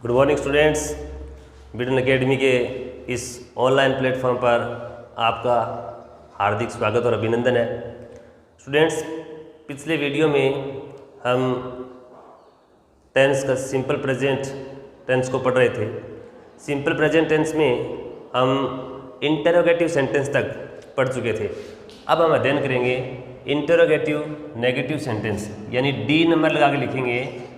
Good morning students. बिडन academy के इस online platform पर आपका हार्दिक स्वागत और अभिनंदन है। स्टूडेंट्स, पिछले वीडियो में हम टेंस का सिंपल प्रेजेंट टेंस को पढ़ रहे थे। सिंपल प्रेजेंट टेंस में हम इंटरोगेटिव सेंटेंस तक पढ़ चुके थे। अब हम अध्ययन करेंगे इंटरोगेटिव नेगेटिव सेंटेंस, यानी डी नंबर लगा के लिखेंगे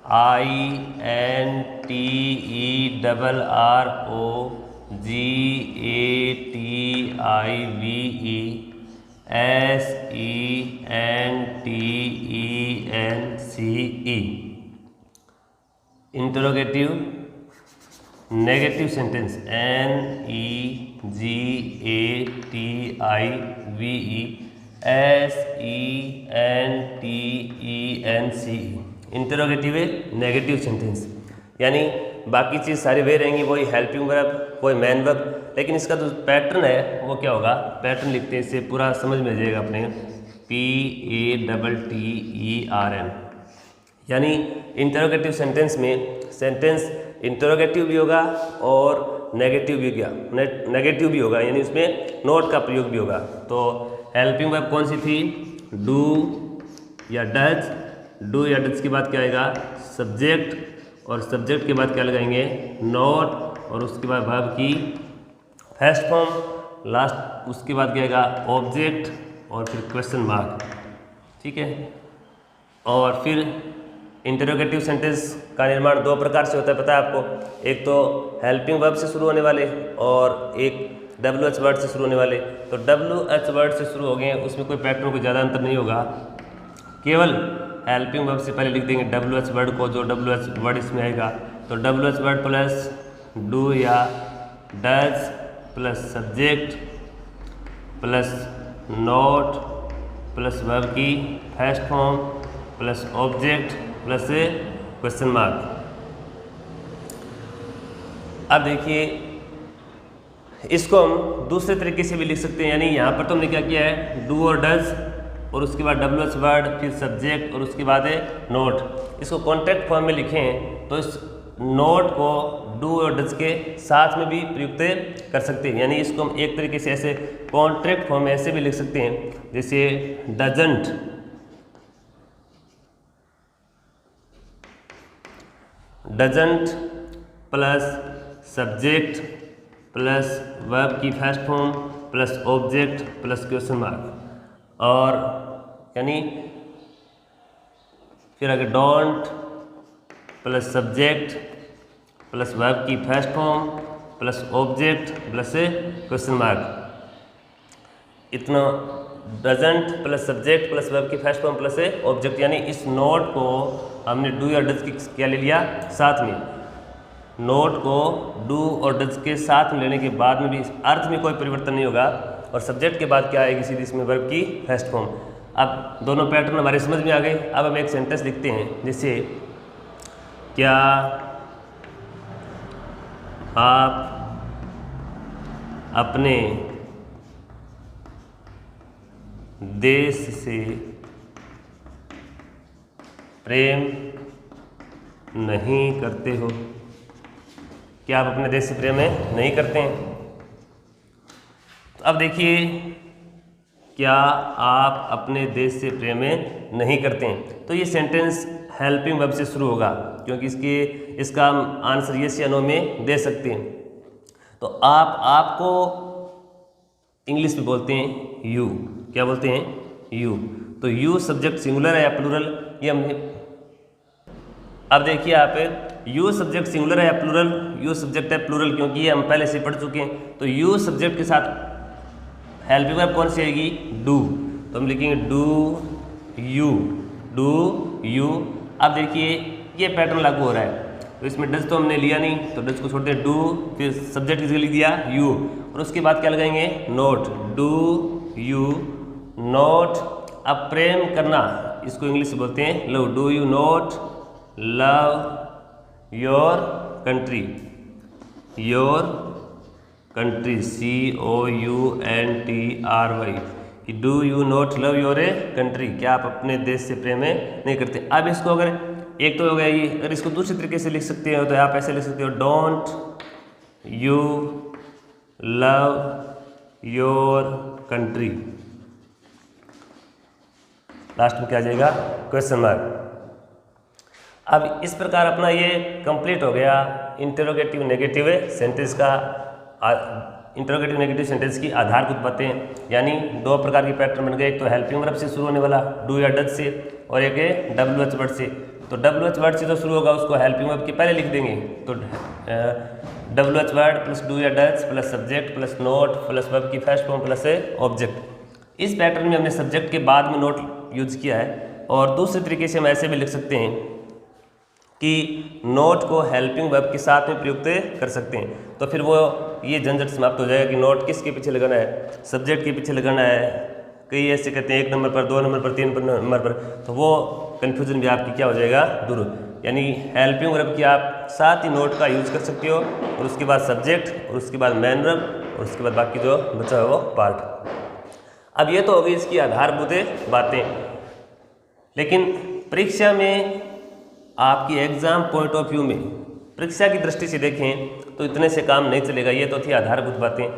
INTERROGATIVSENTENCE। Interrogative negative sentence NEGATIVESENTENCE। Interrogative negative sentence, यानी बाकी चीज़ सारी वे रहेंगी, वही हेल्पिंग वर्ब, वही मैन वर्ब, लेकिन इसका जो पैटर्न है वो क्या होगा। पैटर्न लिखते हैं, इससे पूरा समझ में आ जाएगा अपने। PATTERN, यानी इंटरोगेटिव सेंटेंस में सेंटेंस इंटरोगेटिव भी होगा और नेगेटिव भी होगा, यानी उसमें नोट का प्रयोग भी होगा। तो हेल्पिंग वर्ब कौन सी थी? डू या डज। डू या डज के बाद क्या आएगा? सब्जेक्ट, और सब्जेक्ट के बाद क्या लगाएंगे? नॉट, और उसके बाद वर्ब की फर्स्ट फॉर्म, लास्ट उसके बाद क्या आएगा? ऑब्जेक्ट, और फिर क्वेश्चन मार्क। ठीक है। और फिर इंटरोगेटिव सेंटेंस का निर्माण दो प्रकार से होता है, पता है आपको। एक तो हेल्पिंग वर्ब से शुरू होने वाले और एक WH वर्ड से शुरू होने वाले। तो WH वर्ड से शुरू हो गए, उसमें कोई पैटर्न कोई ज़्यादा अंतर नहीं होगा। केवल हेल्पिंग वर्ब से पहले लिख देंगे WH वर्ड को, जो WH वर्ड इसमें आएगा। तो WH वर्ड प्लस डू या does plus subject plus not plus verb की first form plus object plus question mark. अब देखिए, इसको हम दूसरे तरीके से भी लिख सकते हैं, यानी यहाँ पर तो हमने क्या किया है? डू और डज, और उसके बाद WH वर्ड, फिर सब्जेक्ट, और उसके बाद नोट। इसको कॉन्ट्रैक्ट फॉर्म में लिखें तो इस नोट को डू और डज के साथ में भी प्रयुक्त कर सकते हैं। यानी इसको हम एक तरीके से ऐसे कॉन्ट्रैक्ट फॉर्म में ऐसे भी लिख सकते हैं, जैसे doesn't plus subject plus verb की first form plus object plus question mark. और यानी फिर आगे don't plus subject plus verb की first form plus object plus question mark. इतना doesn't plus subject plus verb की फर्स्ट फॉर्म प्लस ऑब्जेक्ट, यानी इस नोट को हमने डू या डज की क्या ले लिया? साथ में। नोट को डू और डज के साथ में लेने के बाद में भी अर्थ में कोई परिवर्तन नहीं होगा, और सब्जेक्ट के बाद क्या आएगी? सीधी इसमें वर्ब की फर्स्ट फॉर्म। अब दोनों पैटर्न हमारे समझ में आ गए। अब हम एक सेंटेंस लिखते हैं, जैसे क्या आप अपने देश से प्रेम नहीं करते हो? क्या आप अपने देश से प्रेम नहीं करते हैं? अब देखिए, क्या आप अपने देश से प्रेम नहीं करते हैं, तो ये सेंटेंस हेल्पिंग वर्ब से शुरू होगा, क्योंकि इसका हम आंसर यस या नो में दे सकते हैं। तो आपको इंग्लिश में बोलते हैं यू। क्या बोलते हैं? यू। तो यू सब्जेक्ट सिंगुलर है या प्लूरल, ये हमने। अब देखिए आप, यू सब्जेक्ट सिंगुलर है या प्लूरल? यू सब्जेक्ट है प्लूरल, क्योंकि ये हम पहले से पढ़ चुके हैं। तो यू सब्जेक्ट के साथ हेल्पिंग वर्ब कौन सी आएगी? डू। तो हम लिखेंगे डू यू, डू यू। अब देखिए, ये पैटर्न लागू हो रहा है। तो इसमें डज तो हमने लिया नहीं, तो डज को छोड़ते हैं डू, फिर सब्जेक्ट किसके लिख दिया? यू, और उसके बाद क्या लगाएंगे? नोट। Do you note. अब प्रेम करना, इसको इंग्लिश में बोलते हैं love. Do you note love your country? Your country, COUNTRY। कि do you not love your country? क्या आप अपने देश से प्रेम नहीं करते? अब इसको अगर एक तो हो गया ये। अगर इसको दूसरे तरीके से लिख सकते हो तो आप ऐसे लिख सकते हो, don't you love your country, last में क्या आ जाएगा, क्वेश्चन मार्क। अब इस प्रकार अपना ये कंप्लीट हो गया इंटरोगेटिव नेगेटिव सेंटेंस का, इंटरोगेटिव नेगेटिव सेंटेंस की आधारभूत बातें, यानी दो प्रकार के पैटर्न बन गए। एक तो हेल्पिंग वर्ब से शुरू होने वाला डू या डज से, और एक है WH वर्ड से। तो WH वर्ड से जो शुरू होगा उसको हेल्पिंग वर्ब के पहले लिख देंगे। तो WH वर्ड प्लस डू या does plus subject plus note plus verb की फर्स्ट फॉर्म प्लस ऑब्जेक्ट। इस पैटर्न में हमने सब्जेक्ट के बाद में नोट यूज किया है। और दूसरे तरीके से हम ऐसे भी लिख सकते हैं कि नोट को हेल्पिंग वर्ब के साथ में प्रयुक्त कर सकते हैं। तो फिर वो ये झंझट समाप्त हो जाएगा कि नोट किसके पीछे लगाना है, सब्जेक्ट के पीछे लगाना है। कई ऐसे कहते हैं 1 नंबर पर, 2 नंबर पर, 3 नंबर पर, तो वो कन्फ्यूजन भी आपकी क्या हो जाएगा, दूर। यानी हेल्पिंग वर्ब की आप साथ ही नोट का यूज कर सकते हो, और उसके बाद सब्जेक्ट, और उसके बाद मेन वर्ब, और उसके बाद बाकी जो बचा है वो पार्ट। अब ये तो हो गई इसकी आधारभूत बातें। लेकिन परीक्षा में आपकी एग्ज़ाम पॉइंट ऑफ व्यू में, परीक्षा की दृष्टि से देखें तो इतने से काम नहीं चलेगा। ये तो थी आधारभूत बातें।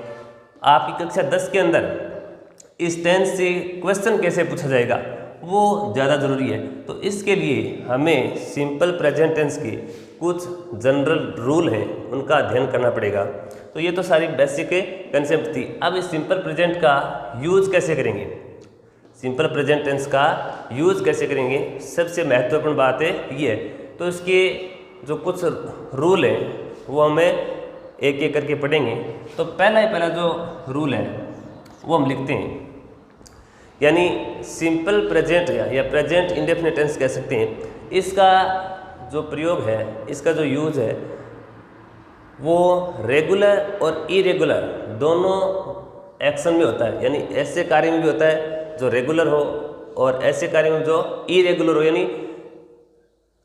आपकी कक्षा 10 के अंदर इस टेंस से क्वेश्चन कैसे पूछा जाएगा वो ज़्यादा ज़रूरी है। तो इसके लिए हमें सिंपल प्रेजेंट टेंस के कुछ जनरल रूल हैं, उनका अध्ययन करना पड़ेगा। तो ये तो सारी बेसिक कंसेप्ट थी। अब इस सिंपल प्रेजेंट का यूज़ कैसे करेंगे, सिंपल प्रेजेंट टेंस का यूज़ कैसे करेंगे, सबसे महत्वपूर्ण बात है ये। तो इसके जो कुछ रूल हैं वो हमें एक एक करके पढ़ेंगे। तो पहला जो रूल है वो हम लिखते हैं, यानी सिंपल प्रेजेंट या प्रेजेंट इंडेफिनिट टेंस कह सकते हैं। इसका जो प्रयोग है, इसका जो यूज़ है वो रेगुलर और इरेगुलर दोनों एक्शन में होता है। यानी ऐसे कार्य में भी होता है जो रेगुलर हो, और ऐसे कार्य में जो इरेगुलर हो, यानी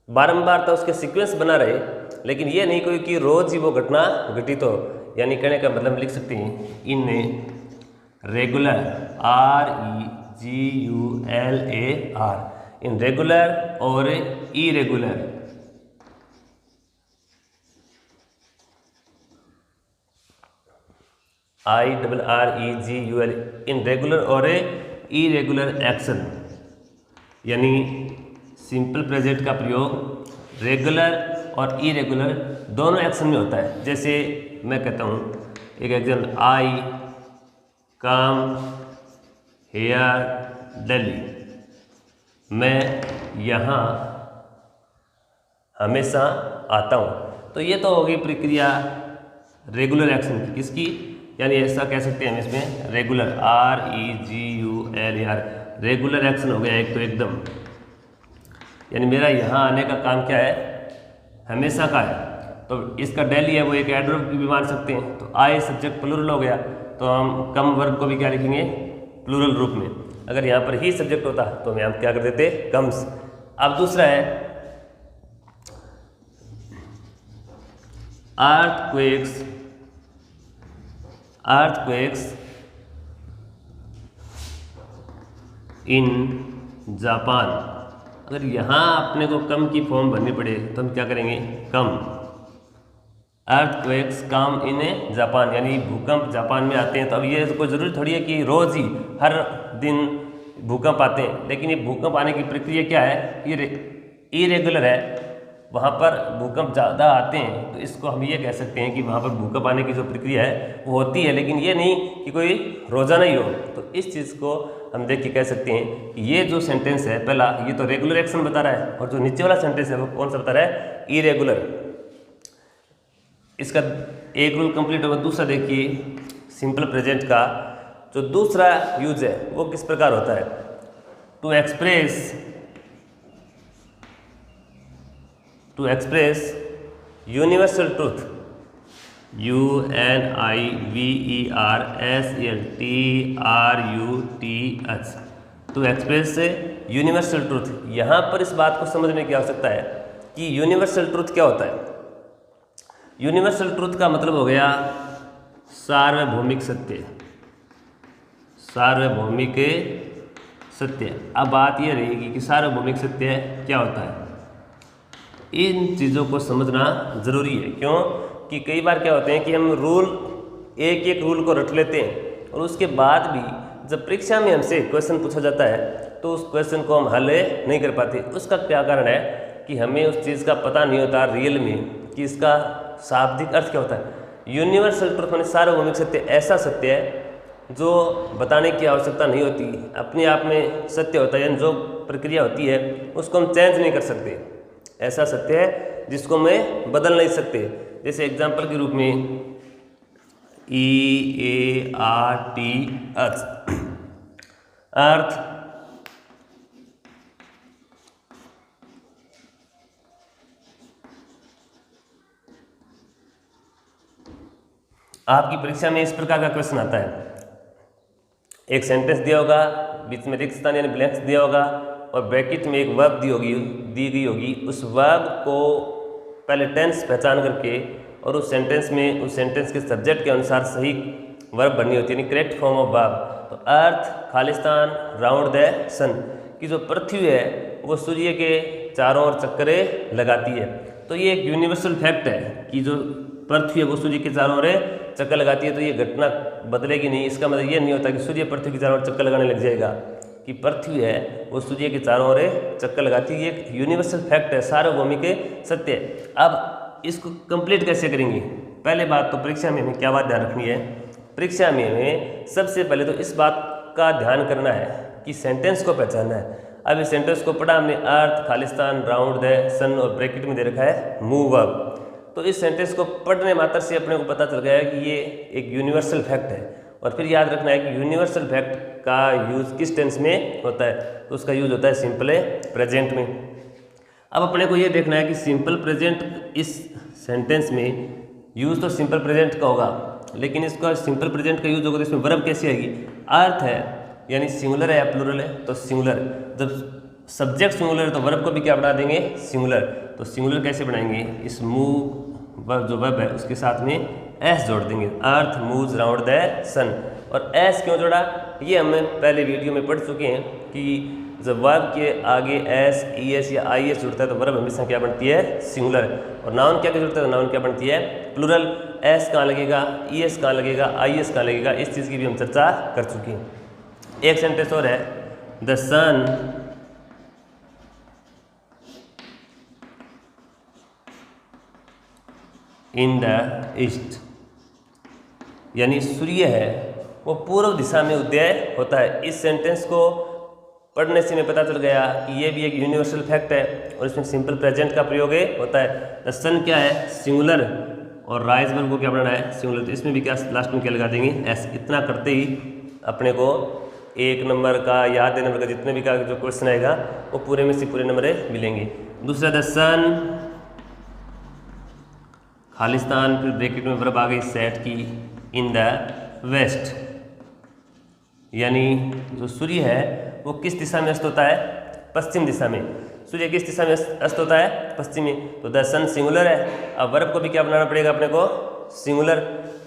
बारंबार तो उसके सीक्वेंस बना रहे, लेकिन ये नहीं कोई कि रोज ही वो घटना घटित हो। यानी कहने का मतलब लिख सकते हैं in regular, REGULAR, in regular और इरेगुलर, IRREGUL, इन रेगुलर और इरेगुलर एक्शन। यानी सिंपल प्रेजेंट का प्रयोग रेगुलर और इरेगुलर दोनों एक्शन में होता है। जैसे मैं कहता हूँ एक example, I come here daily, मैं यहाँ हमेशा आता हूँ। तो ये तो होगी प्रक्रिया रेगुलर एक्शन की, किसकी, यानी ऐसा कह सकते हैं हम इसमें रेगुलर, REGULAR, रेगुलर एक्शन हो गया एक तो एकदम। यानी मेरा यहाँ आने का काम क्या है, हमेशा का है। तो इसका डेली है वो एक एडवर्ब भी मान सकते हैं। तो आई सब्जेक्ट प्लूरल हो गया, तो हम कम वर्ब को भी क्या लिखेंगे, प्लूरल रूप में। अगर यहाँ पर ही सब्जेक्ट होता तो हम यहाँ क्या कर देते, कम्स। अब दूसरा है अर्थक्वेक्स इन जापान। अगर यहाँ अपने को कम की फॉर्म भरनी पड़े तो हम क्या करेंगे, कम। अर्थक्वेक्स कम इन जापान, यानी भूकंप जापान में आते हैं। तो अब ये कोई ज़रूरी थोड़ी है कि रोज़ ही हर दिन भूकंप आते हैं, लेकिन ये भूकंप आने की प्रक्रिया क्या है, ये इरेगुलर है। वहाँ पर भूकंप ज़्यादा आते हैं, तो इसको हम ये कह सकते हैं कि वहाँ पर भूकंप आने की जो प्रक्रिया है वो होती है, लेकिन ये नहीं कि कोई रोज़ाना ही हो। तो इस चीज़ को हम देख के कह सकते हैं कि ये जो सेंटेंस है पहला, ये तो रेगुलर एक्शन बता रहा है, और जो नीचे वाला सेंटेंस है वो कौन सा बता रहा है, इरेगुलर। इसका एक रूल कंप्लीट होगा। दूसरा देखिए सिंपल प्रेजेंट का जो दूसरा यूज है वो किस प्रकार होता है, to express universal truth, UNIVERSALTRUTH, to express universal truth. यहाँ पर इस बात को समझने की आवश्यकता है कि यूनिवर्सल ट्रूथ क्या होता है। यूनिवर्सल ट्रूथ का मतलब हो गया सार्वभौमिक सत्य, सार्वभौमिक सत्य। अब बात यह रहेगी कि सार्वभौमिक सत्य क्या होता है। इन चीज़ों को समझना ज़रूरी है। क्यों कि कई बार क्या होते हैं कि हम रूल एक एक रूल को रट लेते हैं और उसके बाद भी जब परीक्षा में हमसे क्वेश्चन पूछा जाता है तो उस क्वेश्चन को हम हल नहीं कर पाते। उसका क्या कारण है कि हमें उस चीज़ का पता नहीं होता रियल में कि इसका शाब्दिक अर्थ क्या होता है। यूनिवर्सल ट्रुथ माने सार्वभौमिक सत्य ऐसा सत्य है जो बताने की आवश्यकता नहीं होती, अपने आप में सत्य होता है, यानी जो प्रक्रिया होती है उसको हम चेंज नहीं कर सकते। ऐसा सत्य है जिसको मैं बदल नहीं सकते। जैसे एग्जाम्पल के रूप में EART अर्थ आपकी परीक्षा में इस प्रकार का क्वेश्चन आता है, एक सेंटेंस दिया होगा, बीच में रिक्त स्थान यानी ब्लैंक्स दिया होगा और ब्रैकेट में एक वर्ब दी गई होगी। उस वर्ब को पहले टेंस पहचान करके और उस सेंटेंस के सब्जेक्ट के अनुसार सही वर्ब बननी होती है, यानी करेक्ट फॉर्म ऑफ वर्ब। तो अर्थ खालिस्तान राउंड द सन की जो पृथ्वी है वो सूर्य के चारों ओर चक्करे लगाती है। तो ये एक यूनिवर्सल फैक्ट है कि जो पृथ्वी है वो सूर्य के चारों ओर चक्कर लगाती है। तो ये घटना बदलेगी नहीं। इसका मतलब ये नहीं होता कि सूर्य पृथ्वी के चारों ओर चक्कर लगाने लग जाएगा, कि पृथ्वी है वो सूर्य के चारों ओर चक्कर लगाती है। ये एक यूनिवर्सल फैक्ट है, सार्वभौमिक सत्य है। अब इसको कंप्लीट कैसे करेंगे? पहले बात तो परीक्षा में हमें क्या बात ध्यान रखनी है? परीक्षा में हमें सबसे पहले तो इस बात का ध्यान करना है कि सेंटेंस को पहचानना है। अब इस सेंटेंस को पढ़ा हमने, अर्थ खालिस्तान राउंड द सन और ब्रैकेट में दे रखा है मूव वर्ब। तो इस सेंटेंस को पढ़ने मात्र से अपने को पता चल गया है कि ये एक यूनिवर्सल फैक्ट है। और फिर याद रखना है कि यूनिवर्सल फैक्ट का यूज़ किस टेंस में होता है, तो उसका यूज़ होता है सिंपल प्रेजेंट में। अब अपने को ये देखना है कि सिंपल प्रेजेंट इस सेंटेंस में यूज़ तो सिंपल प्रेजेंट का होगा, लेकिन इसका सिंपल प्रेजेंट का यूज़ होगा तो इसमें वर्ब कैसे आएगी? अर्थ है यानी सिंगुलर है या प्लूरल है, तो सिंगुलर। जब सब्जेक्ट सिंगुलर है तो वर्ब को भी क्या बना देंगे? सिंगुलर। तो सिंगुलर कैसे बनाएंगे? इस मूव वर्ब जो वर्ब है उसके साथ में एस जोड़ देंगे, अर्थ मूव्स राउंड द सन। और एस क्यों जोड़ा? ये हमें पहले वीडियो में पढ़ चुके हैं कि जब वर्ब के आगे एस, ईएस या आईएस जुड़ता है तो वर्ब हमेशा क्या बनती है? सिंगुलर। और नाउन क्या जुड़ता है तो नाउन क्या बनती है? प्लूरल। एस कहाँ लगेगा, ईएस कहाँ लगेगा, आईएस कहाँ लगेगा, इस चीज़ की भी हम चर्चा कर चुके हैं। एक सेंटेंस और है, the sun in the east, यानी सूर्य है वो पूर्व दिशा में उदय होता है। इस सेंटेंस को पढ़ने से हमें पता चल गया कि ये भी एक यूनिवर्सल फैक्ट है और इसमें सिंपल प्रेजेंट का प्रयोग होता है। द सन क्या है? सिंगुलर। और राइज वर्ब को क्या बनाना है? सिंगुलर। तो इसमें भी क्या लास्ट में क्या लगा देंगे? एस। इतना करते ही अपने को 1 नंबर का या आधे नंबर का जितने भी का जो क्वेश्चन आएगा वो पूरे में से पूरे नंबर मिलेंगे। दूसरा, द सन खालिस्तान, फिर ब्रैकेट में वर्ब आ गई सेट की, इन द वेस्ट, यानी जो सूर्य है वो किस दिशा में अस्त होता है? पश्चिम दिशा में। सूर्य किस दिशा में अस्त होता है? पश्चिम में। तो द सन सिंगुलर है। अब वर्ब को भी क्या बनाना पड़ेगा अपने को? सिंगुलर।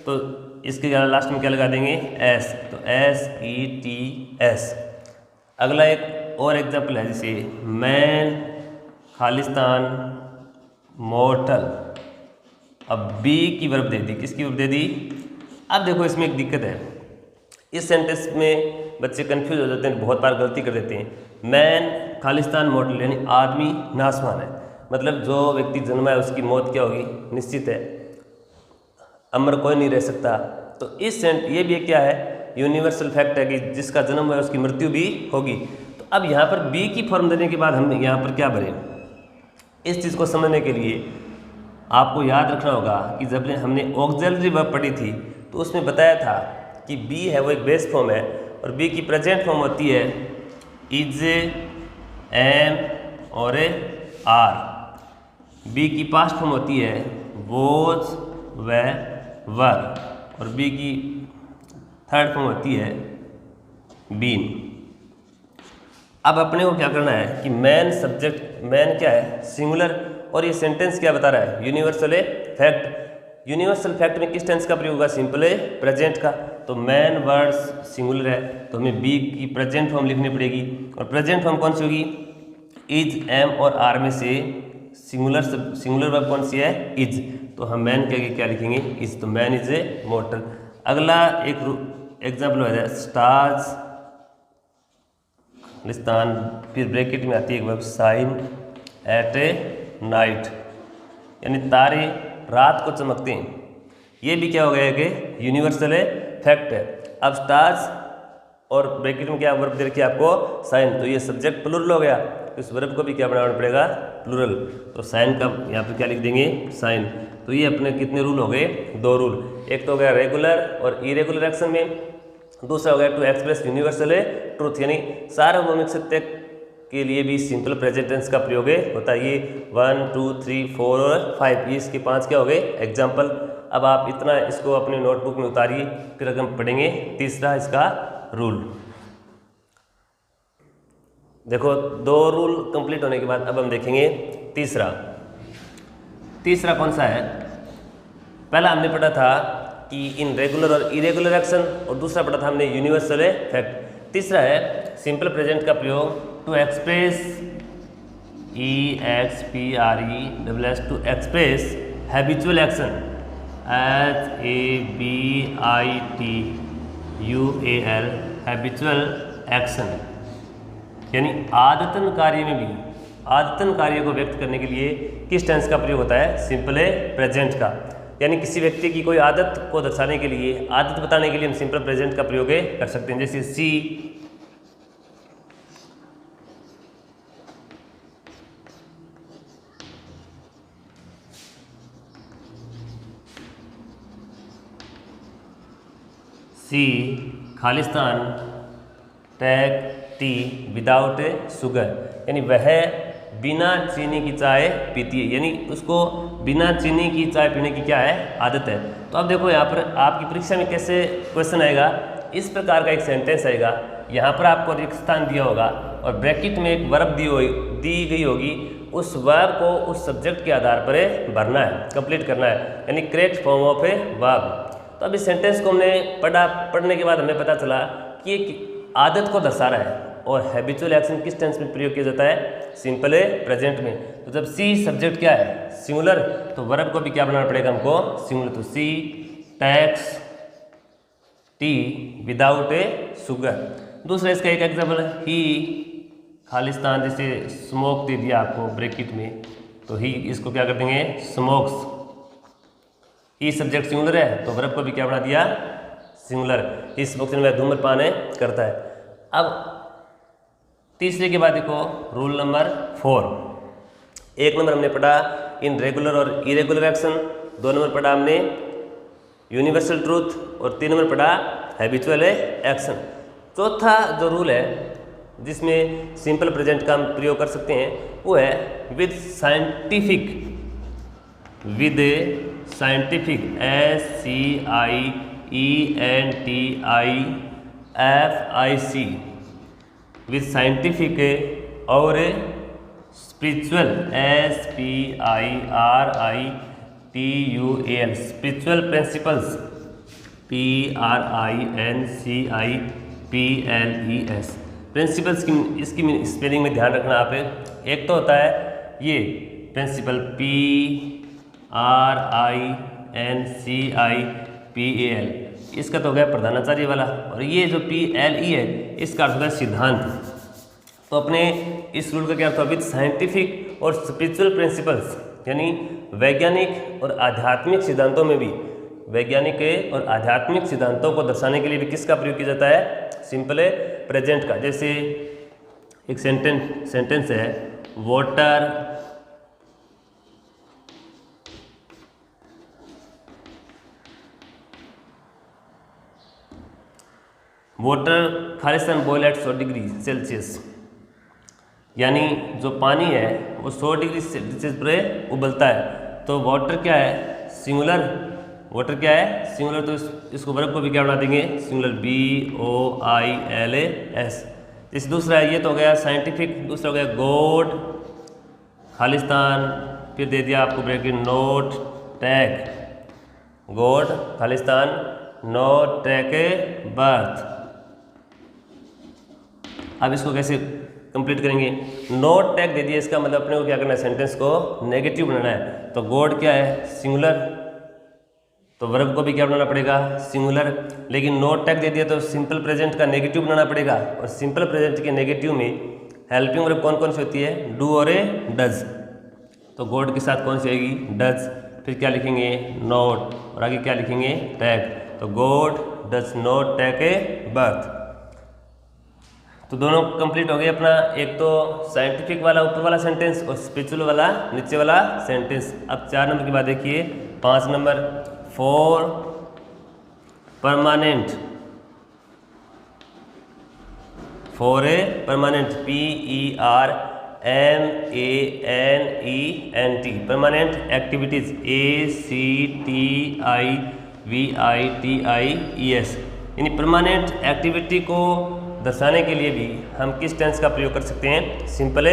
तो इसके लास्ट में क्या लगा देंगे? एस। तो SETS। अगला एक और एग्जाम्पल है, जैसे मैन खालिस्तान मॉर्टल। अब बी की वर्ब दे दी, किसकी वर्ब दे दी? अब देखो इसमें एक दिक्कत है, इस सेंटेंस में बच्चे कंफ्यूज हो जाते हैं, बहुत बार गलती कर देते हैं। मैन खालिस्तान मॉर्टल यानी आदमी नासवान है, मतलब जो व्यक्ति जन्मा है उसकी मौत क्या होगी? निश्चित है, अमर कोई नहीं रह सकता। तो इस ये भी क्या है? यूनिवर्सल फैक्ट है कि जिसका जन्म हुआ है उसकी मृत्यु भी होगी। तो अब यहाँ पर बी की फॉर्म देने के बाद हम यहाँ पर क्या भरें? इस चीज़ को समझने के लिए आपको याद रखना होगा कि जब हमने ऑक्सिलरी वर्ब पढ़ी थी तो उसमें बताया था कि बी है वो एक बेस फॉर्म है और बी की प्रेजेंट फॉर्म होती है इज, एम और आर। बी की पास्ट फॉर्म होती है वोज व वर और बी की थर्ड फॉर्म होती है बीन। अब अपने को क्या करना है कि मैन सब्जेक्ट, मैन क्या है? सिंगुलर। और ये सेंटेंस क्या बता रहा है? Universal fact. यूनिवर्सल फैक्ट में किस टेंस का प्रयोग होगा? सिंपल प्रेजेंट का। तो मैन वर्ड सिंगुलर है तो हमें बी की प्रेजेंट फॉर्म लिखनी पड़ेगी और प्रेजेंट फॉर्म कौन सी होगी? इज, एम और आर में से सिंगुलर वर्ब कौन सी है, इज, तो हम मैन के आगे क्या लिखेंगे, इज, तो मैन इज ए मोटर। अगला एक एग्जाम्पल हो जाए, स्टार्स खालिस्तान, फिर ब्रैकेट में आती है एक वर्ब शाइन एट ए नाइट, यानी तारे रात को चमकते हैं। ये भी क्या हो गया कि यूनिवर्सल फैक्ट है। अब स्टार्स और ब्रैकेट में क्या वर्ब दे रखी है आपको, साइन, तो ये सब्जेक्ट प्लूरल हो गया, तो इस वर्ब को भी क्या बनाना पड़ेगा, प्लूरल, तो साइन का यहाँ पे क्या लिख देंगे, साइन। तो ये अपने कितने रूल हो गए, 2 रूल, एक तो हो गया रेगुलर और इरेगुलर एक्शन में, दूसरा हो गया टू एक्सप्रेस यूनिवर्सल ट्रूथ, यानी सार्वभौमिक सत्य के लिए भी सिंपल प्रेजेंट टेंस का प्रयोग होता है। ये 1 2 3 4 और 5 ये इसके 5 क्या हो गए एग्जाम्पल। अब आप इतना इसको अपने नोटबुक में उतारिए, फिर हम पढ़ेंगे तीसरा इसका रूल। देखो 2 रूल कंप्लीट होने के बाद अब हम देखेंगे तीसरा कौन सा है। पहला हमने पढ़ा था कि इन रेगुलर और इरेगुलर एक्शन, और दूसरा पढ़ा था हमने यूनिवर्सल फैक्ट। तीसरा है सिंपल प्रेजेंट का प्रयोग to express, EXPRESS, to express habitual action, HABITUAL, habitual action, यानी आदतन कार्य में भी, आदतन कार्य को व्यक्त करने के लिए किस टेंस का प्रयोग होता है, सिंपल प्रेजेंट का। यानी किसी व्यक्ति की कोई आदत को दर्शाने के लिए, आदत बताने के लिए हम सिंपल प्रेजेंट का प्रयोग कर सकते हैं। जैसे सी, खालिस्तान टेक टी विदाउट शुगर, यानी वह बिना चीनी की चाय पीती है, यानी उसको बिना चीनी की चाय पीने की क्या है, आदत है। तो अब देखो यहाँ पर आपकी परीक्षा में कैसे क्वेश्चन आएगा, इस प्रकार का एक सेंटेंस आएगा, यहाँ पर आपको रिक्त स्थान दिया होगा और ब्रैकेट में एक वर्ब दी गई होगी, उस वर्ब को उस सब्जेक्ट के आधार पर भरना है, कंप्लीट करना है, यानी correct form of a verb. तो अब इस सेंटेंस को हमने पढ़ने के बाद हमें पता चला कि एक आदत को दर्शा रहा है, और हैबिचुअल एक्शन किस टेंस में प्रयोग किया जाता है, सिंपल प्रेजेंट में। तो जब सी सब्जेक्ट क्या है, सिंगुलर, तो वर्ब को भी क्या बनाना पड़ेगा हमको, सिंगुलर। तो सी टेक्स टी विदाउट शुगर। दूसरा इसका एक एग्जाम्पल है, ही खालिस्तान, जैसे स्मोक दे दिया आपको ब्रैकेट में, तो ही इसको क्या कर देंगे, स्मोक्स। ही सब्जेक्ट सिंगुलर है, तो वर्ब को भी क्या बना दिया, सिंगुलर। इस स्मोक्स में धूम्रपान करता है। अब तीसरे के बाद देखो रूल नंबर 4। 1 नंबर हमने पढ़ा इन रेगुलर और इरेगुलर एक्शन, 2 नंबर पढ़ा हमने यूनिवर्सल ट्रूथ, और 3 नंबर पढ़ा हैबिचुअल एक्शन। चौथा जो रूल है जिसमें सिंपल प्रेजेंट का हम प्रयोग कर सकते हैं, वो है with scientific, SCIENTIFIC, with scientific और spiritual, SPIRITUAL, spiritual principles, PRINCIPLES, principles की इसकी स्पेलिंग में ध्यान रखना आप। एक तो होता है ये प्रिंसिपल PRINCIPAL, इसका तो हो गया प्रधानाचार्य वाला, और ये जो PLE है इसका अर्थ होगा सिद्धांत। तो अपने इस रूल का क्या अर्थ है, विद साइंटिफिक और स्पिरिचुअल प्रिंसिपल्स, यानी वैज्ञानिक और आध्यात्मिक सिद्धांतों में भी, वैज्ञानिक और आध्यात्मिक सिद्धांतों को दर्शाने के लिए भी किसका प्रयोग किया जाता है, सिंपल प्रेजेंट का। जैसे एक सेंटेंस है, वाटर खालिस्तान बॉयल एट 100 डिग्री सेल्सियस, यानी जो पानी है वो 100 डिग्री सेल्सियस पर उबलता है। तो वाटर क्या है, सिंगुलर, वाटर क्या है, सिंगुलर, तो इसको वर्ब को भी क्या बना देंगे, सिंगुलर, BOILAS। इस दूसरा है, ये तो हो गया साइंटिफिक, दूसरा हो गया गॉड खालिस्तान, फिर दे दिया आपको bracket note tag, God Khalistan note tag birth. अब इसको कैसे कंप्लीट करेंगे। नॉट टैग दे दिया, इसका मतलब अपने को क्या करना है, सेंटेंस को नेगेटिव बनाना है। तो गॉड क्या है, सिंगुलर, तो वर्ब को भी क्या बनाना पड़ेगा, सिंगुलर। लेकिन नॉट टैग दे दिया तो सिंपल प्रेजेंट का नेगेटिव बनाना पड़ेगा, और सिंपल प्रेजेंट के नेगेटिव में हेल्पिंग वर्ब कौन कौन सी होती है, डू और ए डज। तो गॉड के साथ कौन सी आएगी, डज। फिर क्या लिखेंगे, नॉट, और आगे क्या लिखेंगे, टैग। तो God does not take a birth. तो दोनों कंप्लीट हो गए अपना, एक तो साइंटिफिक वाला ऊपर वाला सेंटेंस और स्पिरिचुअल वाला नीचे वाला सेंटेंस। अब 4 नंबर की बात देखिए, 5 number, for permanent, for a permanent, PERMANENT, permanent activities, ACTIVITIES। यानी परमानेंट एक्टिविटी को दर्शाने के लिए भी हम किस टेंस का प्रयोग कर सकते हैं, सिंपल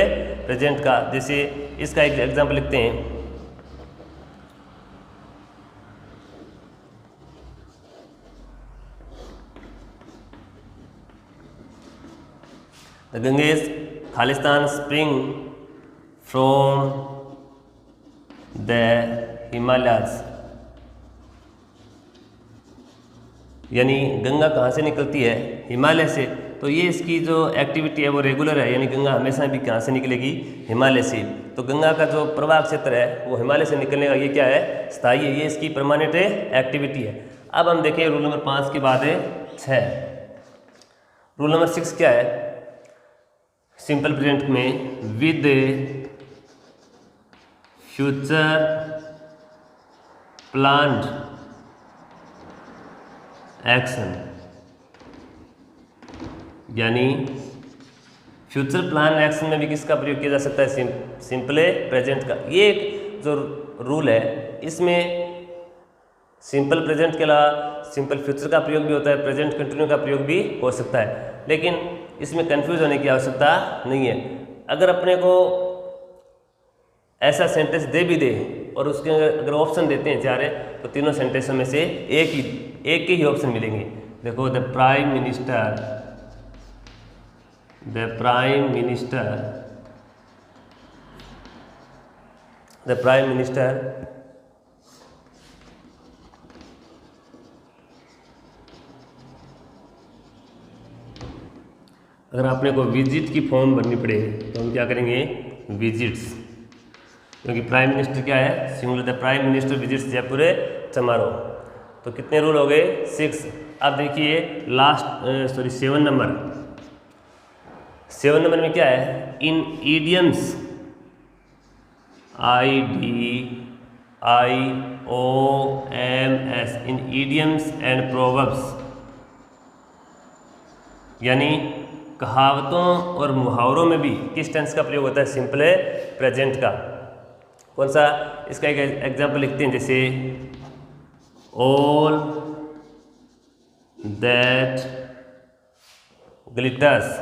प्रेजेंट का। जैसे इसका एक एग्जाम्पल लिखते हैं, the Ganges Khalistan spring from the Himalayas. यानी गंगा कहाँ से निकलती है, हिमालय से। तो ये इसकी जो एक्टिविटी है वो रेगुलर है, यानी गंगा हमेशा भी कहाँ से निकलेगी, हिमालय से। तो गंगा का जो प्रवाह क्षेत्र है वो हिमालय से निकलने का ये क्या है, स्थायी है, ये इसकी परमानेंट एक्टिविटी है। अब हम देखें रूल नंबर 5 के बाद है 6। रूल नंबर 6 क्या है, सिंपल प्रेजेंट में विद फ्यूचर प्लान्ड एक्शन। यानी फ्यूचर प्लान एक्शन में भी किसका प्रयोग किया जा सकता है, सिंपल प्रेजेंट का। ये एक जो रूल है, इसमें सिंपल प्रेजेंट के अलावा सिंपल फ्यूचर का प्रयोग भी होता है, प्रेजेंट कंटिन्यू का प्रयोग भी हो सकता है। लेकिन इसमें कंफ्यूज होने की आवश्यकता नहीं है। अगर अपने को ऐसा सेंटेंस दे भी दे और उसके अगर ऑप्शन देते हैं 4, तो तीनों सेंटेंसों में से एक ही ऑप्शन मिलेंगे। देखो, the prime minister, the prime minister, the prime minister अगर आपने को विजिट की फॉर्म भरनी पड़े तो हम क्या करेंगे, विजिट्स, क्योंकि प्राइम मिनिस्टर क्या है, singular. The prime minister visits Jaipur tomorrow. तो कितने रूल हो गए, 6। अब देखिए लास्ट 7 नंबर। 7 नंबर में क्या है, in idioms, IDIOMS, in idioms and proverbs. यानी कहावतों और मुहावरों में भी किस टेंस का प्रयोग होता है, सिंपल प्रेजेंट का। कौन सा, इसका एक एग्जाम्पल लिखते हैं, जैसे all that glitters,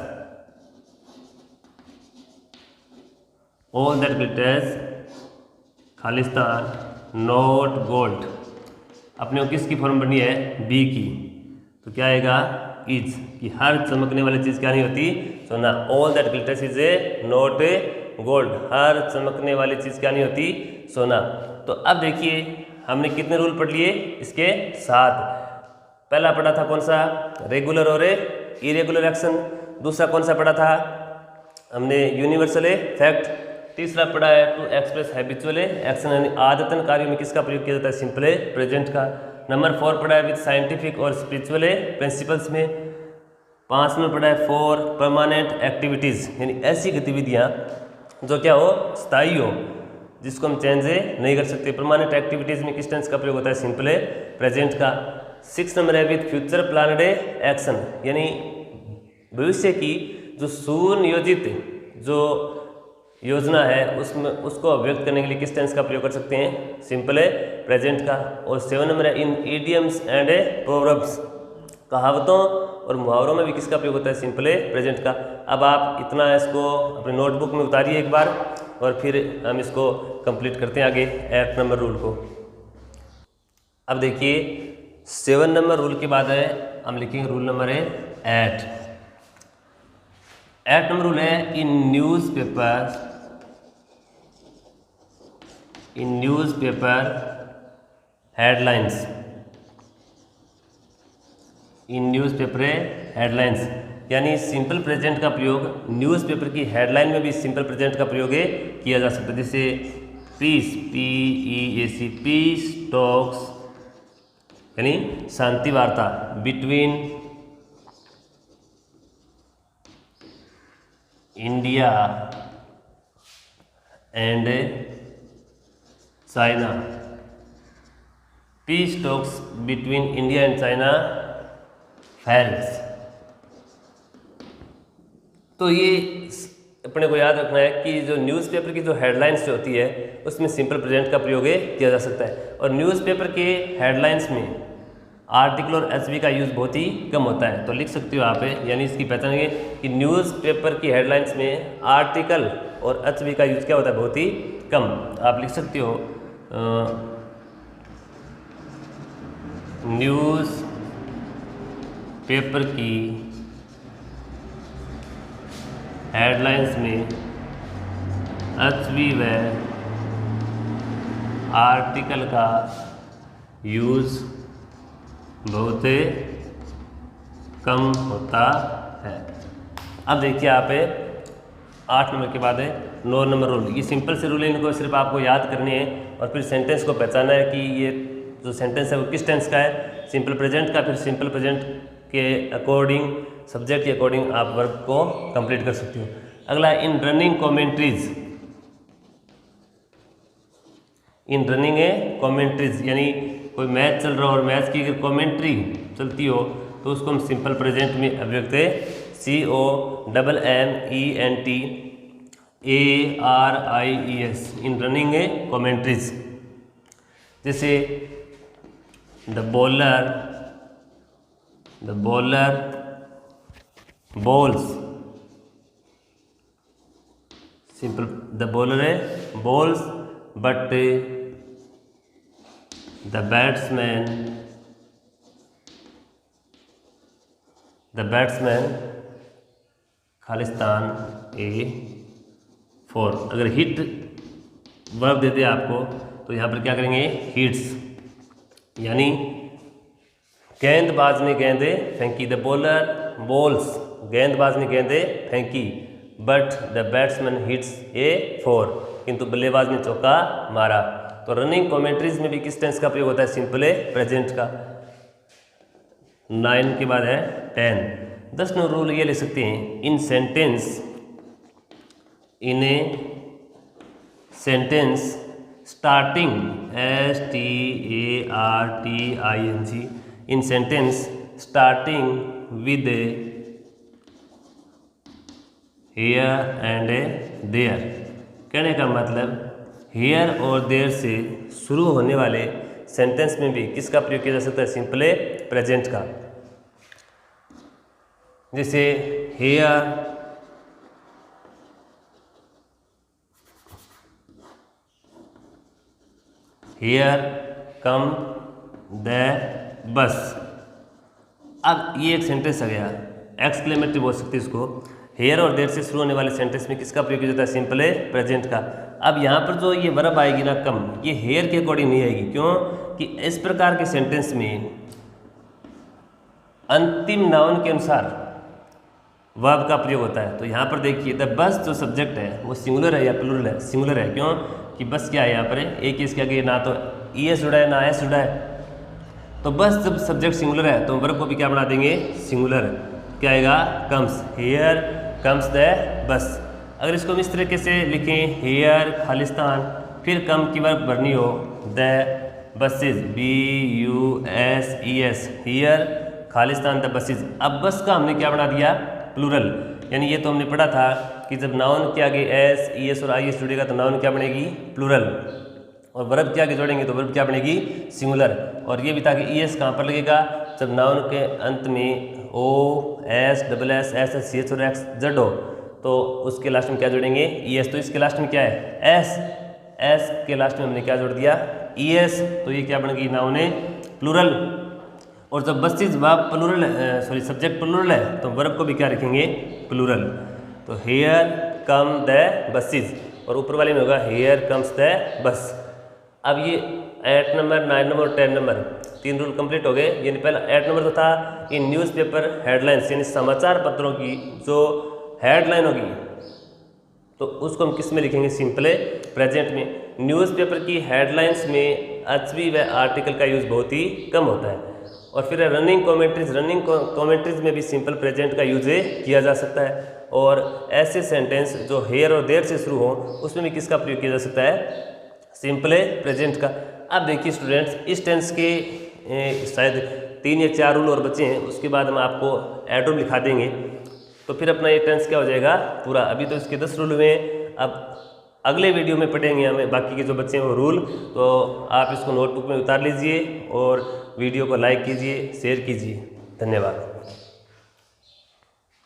all that glitters Khalistan not gold. अपने को किसकी फॉर्म बननी है, बी की। तो क्या आएगा, इज, कि हर चमकने वाली चीज़ क्या नहीं होती, सोना। All that glitters is a not a gold, हर चमकने वाली चीज़ क्या नहीं होती, सोना। तो अब देखिए हमने कितने रूल पढ़ लिए, इसके 7। पहला पढ़ा था कौन सा, रेगुलर और इरेगुलर एक्शन। दूसरा कौन सा पढ़ा था हमने, यूनिवर्सल फैक्ट। तीसरा पढ़ा है टू एक्सप्रेस हैबिचुअल एक्शन, यानी आदतन कार्यों में किसका प्रयोग किया जाता है, सिंपल प्रेजेंट का। नंबर 4 पढ़ा है विद साइंटिफिक और स्पिरिचुअल प्रिंसिपल्स में। 5 में पढ़ा है फॉर परमानेंट एक्टिविटीज़, यानी ऐसी गतिविधियाँ जो क्या हो, स्थायी हो, जिसको हम चेंज नहीं कर सकते। परमानेंट एक्टिविटीज़ में किस टेंस का प्रयोग होता है, सिंपल प्रेजेंट का। 6 नंबर है विद फ्यूचर प्लान्ड एक्शन, यानी भविष्य की जो सुनियोजित जो योजना है उसमें उसको अभिव्यक्त करने के लिए किस टेंस का प्रयोग कर सकते हैं, सिंपल प्रेजेंट का। और 7 नंबर है इन ईडियम्स एंड प्रोवर्ब्स, कहावतों और मुहावरों में भी किसका प्रयोग होता है, सिंपल प्रेजेंट का। अब आप इतना इसको अपने नोटबुक में उतारिए एक बार, और फिर हम इसको कंप्लीट करते हैं आगे 8 नंबर रूल को। अब देखिए 7 नंबर रूल के बाद है हम लिखेंगे रूल नंबर 8। 8 नंबर रूल है इन न्यूज़पेपर हेडलाइंस। इन न्यूज़पेपर हेडलाइंस यानी सिंपल प्रेजेंट का प्रयोग न्यूज़पेपर की हेडलाइन में भी सिंपल प्रेजेंट का प्रयोग किया जा सकता है। जैसे पीस, PEAC, पीस टॉक्स यानी शांति वार्ता between India and China. Peace talks between India and China fails. तो ये अपने को याद रखना है कि जो न्यूज़पेपर की जो हेडलाइंस जो होती है उसमें सिंपल प्रेजेंट का प्रयोग किया जा सकता है। और न्यूज़पेपर के हेडलाइंस में आर्टिकल और एचवी का यूज़ बहुत ही कम होता है। तो लिख सकते हो आप, यानी इसकी पहचान है कि न्यूज़पेपर की हेडलाइंस में आर्टिकल और एचवी का यूज़ क्या होता है, बहुत ही कम। आप लिख सकते हो न्यूज़ पेपर की हेडलाइंस में एचवी व आर्टिकल का यूज़ बहुत कम होता है। अब देखिए आप 8 नंबर के बाद है 9 नंबर रूल। ये सिंपल से रूल है, इनको सिर्फ आपको याद करने हैं और फिर सेंटेंस को पहचानना है कि ये जो सेंटेंस है वो किस टेंस का है, सिंपल प्रेजेंट का। फिर सिंपल प्रेजेंट के अकॉर्डिंग, सब्जेक्ट के अकॉर्डिंग आप वर्ब को कंप्लीट कर सकते हो। अगला इन रनिंग कमेंट्रीज। इन रनिंग कमेंट्रीज यानी कोई मैच चल रहा हो और मैच की अगर कमेंट्री चलती हो तो उसको हम सिंपल प्रेजेंट में अभिव्यक्त COMMENTARIES इन रनिंग कमेंट्रीज। जैसे the bowler balls, simple the bowler balls but the batsman Khalistan A4। अगर हिट वर्ब दे दे आपको तो यहाँ पर क्या करेंगे, हिट्स, यानी गेंदबाज ने गेंदे फेंकी। द बॉलर बॉल्स, गेंदबाज ने गेंदे फेंकी। But the batsman hits A4, किंतु बल्लेबाज ने चौका मारा। तो रनिंग कमेंट्रीज में भी किस टेंस का प्रयोग होता है, सिंपल प्रेजेंट का। 9 के बाद है 10। 10 नंबर रूल ये ले सकते हैं in a sentence starting STARTING, in sentence starting with here and there. कहने का मतलब हियर और देयर से शुरू होने वाले सेंटेंस में भी किसका प्रयोग किया जा सकता है, सिंपल प्रेजेंट का। जैसे हियर कम द बस। अब ये एक सेंटेंस आ गया, एक्सक्लेमेटरी बोल सकते हैं इसको। हेयर और देयर से शुरू होने वाले सेंटेंस में किसका प्रयोग किया जाता है, सिंपल प्रेजेंट का। अब यहाँ पर जो ये वर्ब आएगी ना कम, ये हेयर के अकॉर्डिंग नहीं आएगी। क्यों कि इस प्रकार के सेंटेंस में अंतिम नाउन के अनुसार वर्ब का प्रयोग होता है। तो यहाँ पर देखिए द बस जो सब्जेक्ट है वो सिंगुलर है या प्लूरल है, सिंगुलर है। क्यों कि बस क्या है यहाँ पर, एक इसके आगे ना तो ES जुड़ा है ना S जुड़ा है। तो बस जब सब्जेक्ट सिंगुलर है तो वर्ब को भी क्या बना देंगे, सिंगुलर। क्या आएगा, comes, here comes the bus. अगर इसको हम इस तरीके से लिखें, हेयर खालिस्तान, फिर कम की वर्ब भरनी हो the buses, BUSES, here Khalistan the buses. अब बस का हमने क्या बना दिया, प्लूरल। यानी ये तो हमने पढ़ा था कि जब नाउन के आगे S, ES और IS जुड़ेगा तो नाउन क्या बनेगी, प्लूरल। और वर्ब के आगे जोड़ेंगे तो वर्ब क्या बनेगी, सिंगुलर। और ये भी था कि ES कहाँ पर लगेगा, जब नाउन के अंत में OSSSCH और XZ हो तो उसके लास्ट में क्या जोड़ेंगे, ES। तो इसके लास्ट में क्या है, S के लास्ट में हमने क्या जोड़ दिया, ES। तो ये क्या बन गई, नाउन प्लूरल। और जब बसेज वर्ब प्लूरल, सब्जेक्ट प्लूरल है तो वर्ब को भी क्या रखेंगे, प्लूरल। तो हेयर कम द बसेज, और ऊपर वाले में होगा हेयर कम्स द बस। अब ये 8 नंबर, 9 नंबर और 10 नंबर 3 रूल कंप्लीट हो गए। यानी पहला 8 नंबर तो था इन न्यूज़पेपर हेडलाइंस, यानी समाचार पत्रों की जो हेडलाइन होगी तो उसको हम किस में लिखेंगे, सिंपल प्रेजेंट में। न्यूज़पेपर की हेडलाइंस में एचवी व आर्टिकल का यूज़ बहुत ही कम होता है। और फिर रनिंग कमेंट्रीज में भी सिंपल प्रेजेंट का यूज किया जा सकता है। और ऐसे सेंटेंस जो हेयर और देयर से शुरू हो उसमें भी किसका प्रयोग किया जा सकता है, सिंपल प्रेजेंट का। अब देखिए स्टूडेंट्स, इस टेंस के शायद 3 या 4 रूल और बचे हैं, उसके बाद हम आपको एडवर्ब लिखा देंगे तो फिर अपना ये टेंस क्या हो जाएगा पूरा। अभी तो इसके 10 रूल हुए हैं, अब अगले वीडियो में पढ़ेंगे हमें बाकी के जो बच्चे हैं वो रूल। तो आप इसको नोटबुक में उतार लीजिए और वीडियो को लाइक कीजिए, शेयर कीजिए। धन्यवाद।